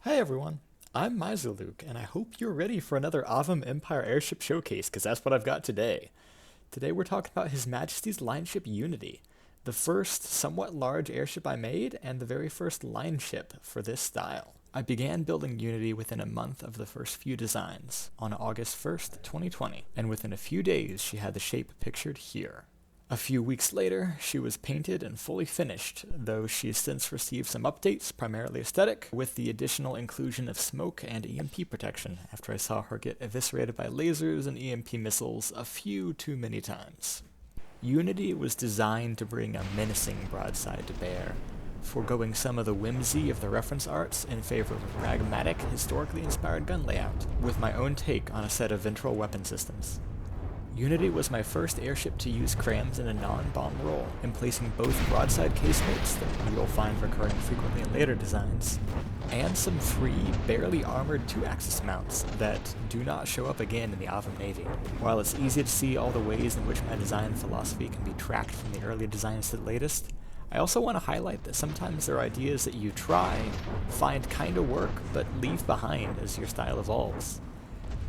Hi everyone, I'm Luke, and I hope you're ready for another Avem Empire airship showcase, because that's what I've got today. Today we're talking about His Majesty's line ship Unity, the first somewhat large airship I made, and the very first line ship for this style. I began building Unity within a month of the first few designs, on August 1st, 2020, and within a few days she had the shape pictured here. A few weeks later, she was painted and fully finished, though she has since received some updates, primarily aesthetic, with the additional inclusion of smoke and EMP protection, after I saw her get eviscerated by lasers and EMP missiles a few too many times. Unity was designed to bring a menacing broadside to bear, foregoing some of the whimsy of the reference arts in favor of a pragmatic, historically inspired gun layout, with my own take on a set of ventral weapon systems. Unity was my first airship to use crams in a non-bomb role, emplacing both broadside casemates that you'll find recurring frequently in later designs, and some free, barely armored 2-axis mounts that do not show up again in the Avem Navy. While it's easy to see all the ways in which my design philosophy can be tracked from the early designs to the latest, I also want to highlight that sometimes there are ideas that you try, find kinda work, but leave behind as your style evolves.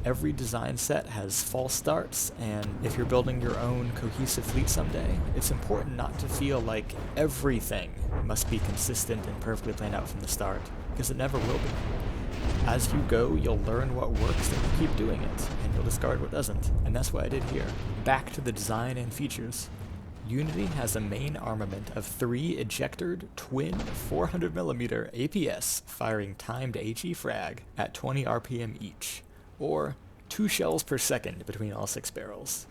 Every design set has false starts, and if you're building your own cohesive fleet someday, it's important not to feel like everything must be consistent and perfectly planned out from the start, because it never will be. As you go, you'll learn what works and you'll keep doing it, and you'll discard what doesn't, and that's what I did here. Back to the design and features. Unity has a main armament of 3 ejectored, twin 400mm APS firing timed HE frag at 20 RPM each, or 2 shells per second between all 6 barrels.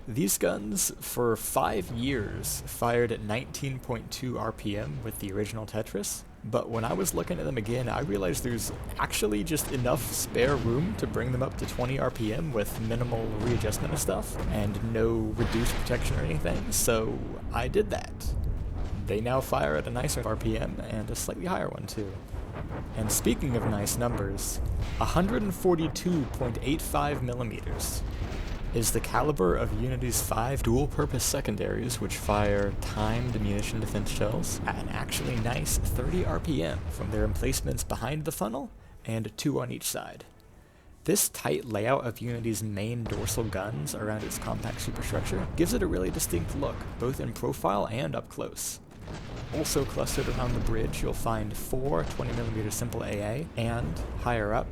These guns, for 5 years, fired at 19.2 RPM with the original Tetris, but when I was looking at them again, I realized there's actually just enough spare room to bring them up to 20 RPM with minimal readjustment of stuff, and no reduced protection or anything, so I did that. They now fire at a nicer RPM, and a slightly higher one too. And speaking of nice numbers, 142.85mm is the caliber of Unity's 5 dual-purpose secondaries, which fire timed munition defense shells at an actually nice 30 RPM from their emplacements behind the funnel and 2 on each side. This tight layout of Unity's main dorsal guns around its compact superstructure gives it a really distinct look, both in profile and up close. Also clustered around the bridge, you'll find 4 20mm simple AA, and, higher up,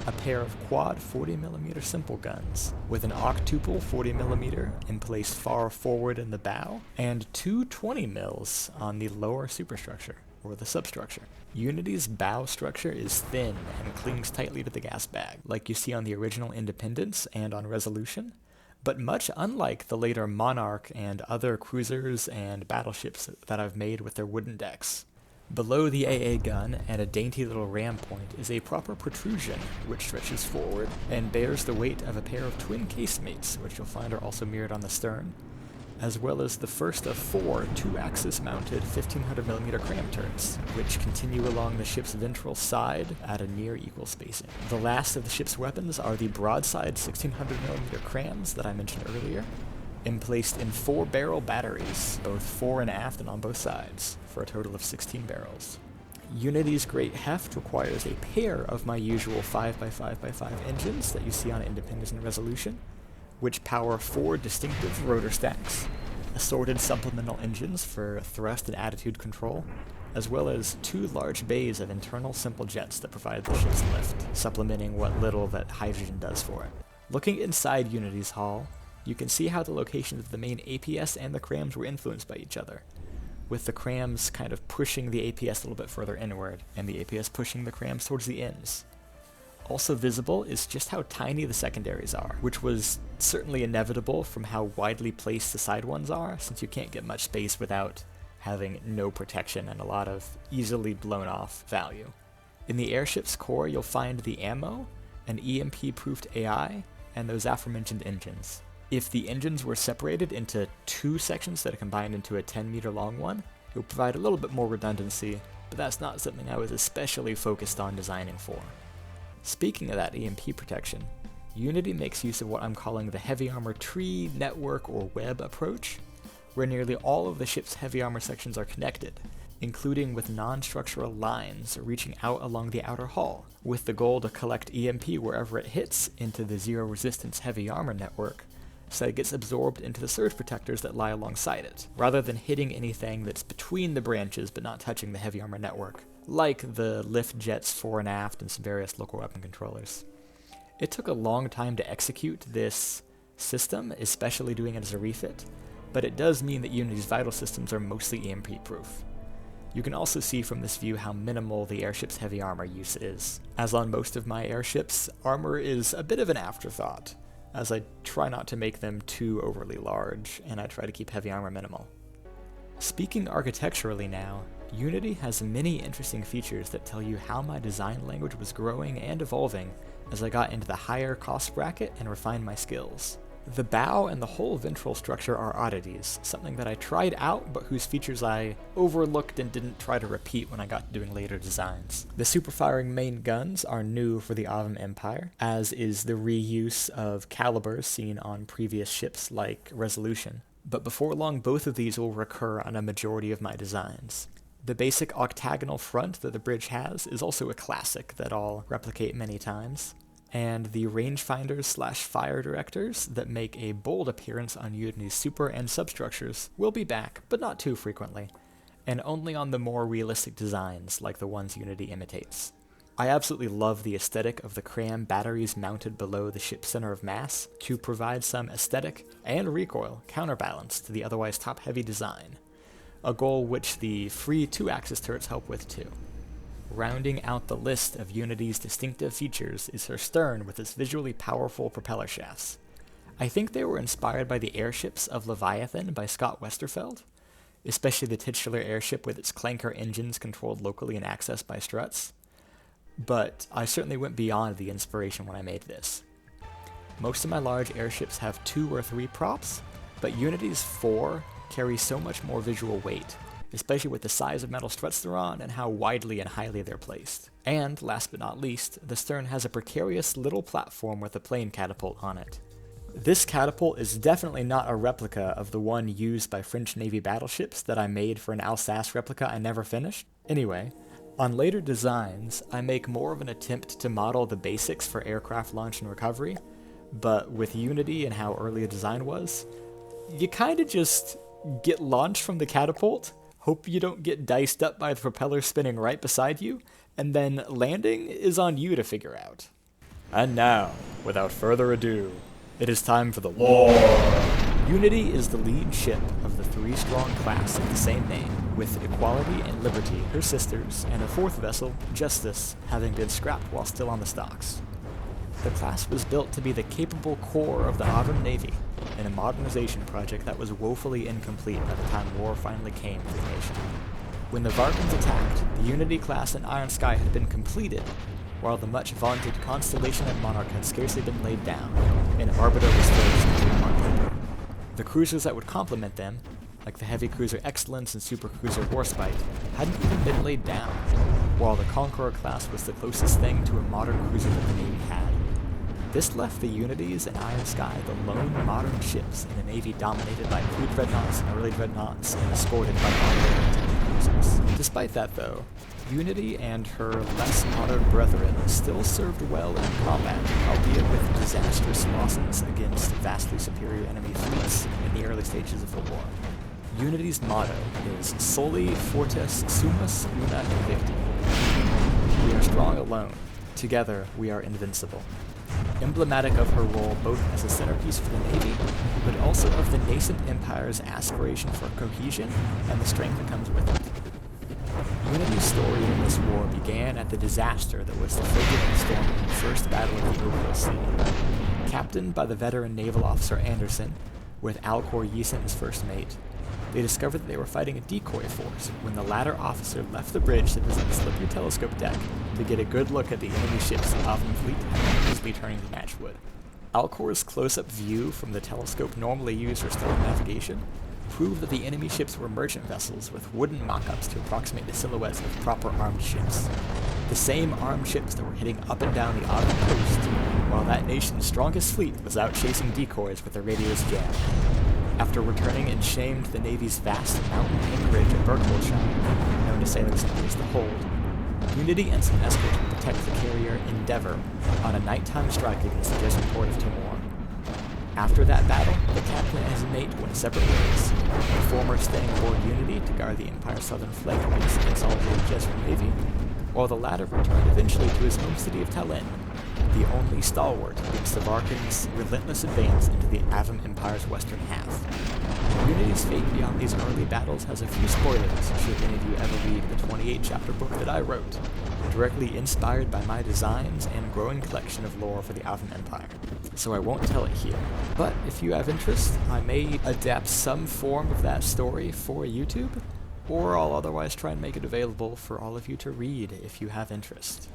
a pair of quad 40mm simple guns, with an octuple 40mm in place far forward in the bow, and 2 20mm on the lower superstructure, or the substructure. Unity's bow structure is thin and clings tightly to the gas bag, like you see on the original Independence and on Resolution, but much unlike the later Monarch and other cruisers and battleships that I've made with their wooden decks. Below the AA gun and a dainty little ram point is a proper protrusion, which stretches forward and bears the weight of a pair of twin casemates, which you'll find are also mirrored on the stern, as well as the first of 4 2-axis mounted 1500mm cram turrets, which continue along the ship's ventral side at a near equal spacing. The last of the ship's weapons are the broadside 1600mm crams that I mentioned earlier, emplaced in 4-barrel batteries, both fore and aft and on both sides, for a total of 16 barrels. Unity's great heft requires a pair of my usual 5x5x5 engines that you see on Independence and Resolution, which power 4 distinctive rotor stacks, assorted supplemental engines for thrust and attitude control, as well as 2 large bays of internal simple jets that provide the ship's lift, supplementing what little that hydrogen does for it. Looking inside Unity's hull, you can see how the locations of the main APS and the crams were influenced by each other, with the crams kind of pushing the APS a little bit further inward, and the APS pushing the crams towards the ends. Also visible is just how tiny the secondaries are, which was certainly inevitable from how widely placed the side ones are, since you can't get much space without having no protection and a lot of easily blown off value. In the airship's core, you'll find the ammo, an EMP-proofed AI, and those aforementioned engines. If the engines were separated into 2 sections that are combined into a 10-meter long one, it would provide a little bit more redundancy, but that's not something I was especially focused on designing for. Speaking of that EMP protection, Unity makes use of what I'm calling the heavy armor tree, network, or web approach, where nearly all of the ship's heavy armor sections are connected, including with non-structural lines reaching out along the outer hull, with the goal to collect EMP wherever it hits into the zero-resistance heavy armor network, so it gets absorbed into the surge protectors that lie alongside it, rather than hitting anything that's between the branches but not touching the heavy armor network, like the lift jets fore and aft and some various local weapon controllers. It took a long time to execute this system, especially doing it as a refit, but it does mean that Unity's vital systems are mostly EMP-proof. You can also see from this view how minimal the airship's heavy armor use is. As on most of my airships, armor is a bit of an afterthought, as I try not to make them too overly large, and I try to keep heavy armor minimal. Speaking architecturally now, Unity has many interesting features that tell you how my design language was growing and evolving as I got into the higher cost bracket and refined my skills. The bow and the whole ventral structure are oddities, something that I tried out but whose features I overlooked and didn't try to repeat when I got to doing later designs. The super-firing main guns are new for the Avem Empire, as is the reuse of calibers seen on previous ships like Resolution. But before long, both of these will recur on a majority of my designs. The basic octagonal front that the bridge has is also a classic that I'll replicate many times. And the rangefinders/fire directors that make a bold appearance on Unity's super and substructures will be back, but not too frequently, and only on the more realistic designs like the ones Unity imitates. I absolutely love the aesthetic of the cram batteries mounted below the ship's center of mass to provide some aesthetic and recoil counterbalance to the otherwise top-heavy design, a goal which the free 2-axis turrets help with too. Rounding out the list of Unity's distinctive features is her stern with its visually powerful propeller shafts. I think they were inspired by the airships of Leviathan by Scott Westerfeld, especially the titular airship with its clanker engines controlled locally and accessed by struts, but I certainly went beyond the inspiration when I made this. Most of my large airships have 2 or 3 props, but Unity's 4 carry so much more visual weight, especially with the size of metal struts they're on and how widely and highly they're placed. And, last but not least, the stern has a precarious little platform with a plane catapult on it. This catapult is definitely not a replica of the one used by French Navy battleships that I made for an Alsace replica I never finished. Anyway, on later designs, I make more of an attempt to model the basics for aircraft launch and recovery, but with Unity and how early a design was, you kinda just get launched from the catapult, hope you don't get diced up by the propeller spinning right beside you, and then landing is on you to figure out. And now, without further ado, it is time for the lore! Unity is the lead ship of the 3-strong class of the same name, with Equality and Liberty, her sisters, and a 4th vessel, Justice, having been scrapped while still on the stocks. The class was built to be the capable core of the Avem Navy, in a modernization project that was woefully incomplete by the time war finally came to the nation. When the Varkans attacked, the Unity class and Iron Sky had been completed, while the much-vaunted Constellation and Monarch had scarcely been laid down, and Arbiter was forged into one paper. The cruisers that would complement them, like the heavy cruiser Excellence and super cruiser Warspite, hadn't even been laid down, while the Conqueror class was the closest thing to a modern cruiser that the Navy had. This left the Unities and Iron Sky the lone modern ships in a Navy dominated by pre-dreadnoughts and early dreadnoughts and escorted by modern cruisers. Despite that though, Unity and her less modern brethren still served well in combat, albeit with disastrous losses against vastly superior enemy fleets in the early stages of the war. Unity's motto is Soli Fortis Sumus Una Invicti. We are strong alone. Together we are invincible. Emblematic of her role both as a centerpiece for the Navy, but also of the nascent Empire's aspiration for cohesion and the strength that comes with it. Unity's story in this war began at the disaster that was the frigate and storm in the First Battle of the Oakville Sea. Captained by the veteran naval officer Anderson, with Alcor Yeason as first mate, they discovered that they were fighting a decoy force when the latter officer left the bridge to visit the slippery telescope deck to get a good look at the enemy ships the Avem fleet had easily turning to matchwood. Alcor's close-up view from the telescope normally used for stellar navigation proved that the enemy ships were merchant vessels with wooden mock-ups to approximate the silhouettes of proper armed ships. The same armed ships that were hitting up and down the Avem coast, while that nation's strongest fleet was out chasing decoys with their radios jammed. After returning in shame to the Navy's vast mountain anchorage at Berkholzheim, known to sailors against the hold. Unity and some escorts will protect the carrier Endeavour on a nighttime strike against the distant port of Timor. After that battle, the captain and his mate went separate ways, the former staying aboard Unity to guard the Empire's southern flank against the consolidated Jesuit Navy, while the latter returned eventually to his home city of Tallinn, the only stalwart against the Varkan's relentless advance into the Avem Empire's western half. Unity's fate beyond these early battles has a few spoilers should any of you ever read the 28-chapter book that I wrote, directly inspired by my designs and growing collection of lore for the Avem Empire, so I won't tell it here. But if you have interest, I may adapt some form of that story for YouTube, or I'll otherwise try and make it available for all of you to read if you have interest.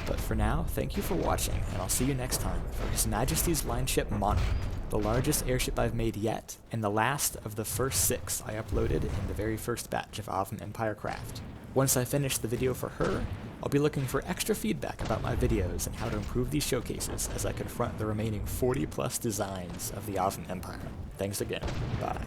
But for now, thank you for watching, and I'll see you next time for His Majesty's line ship Monarch, the largest airship I've made yet, and the last of the first 6 I uploaded in the very first batch of Avem Empire craft. Once I finish the video for her, I'll be looking for extra feedback about my videos and how to improve these showcases as I confront the remaining 40+ designs of the Avem Empire. Thanks again. Bye.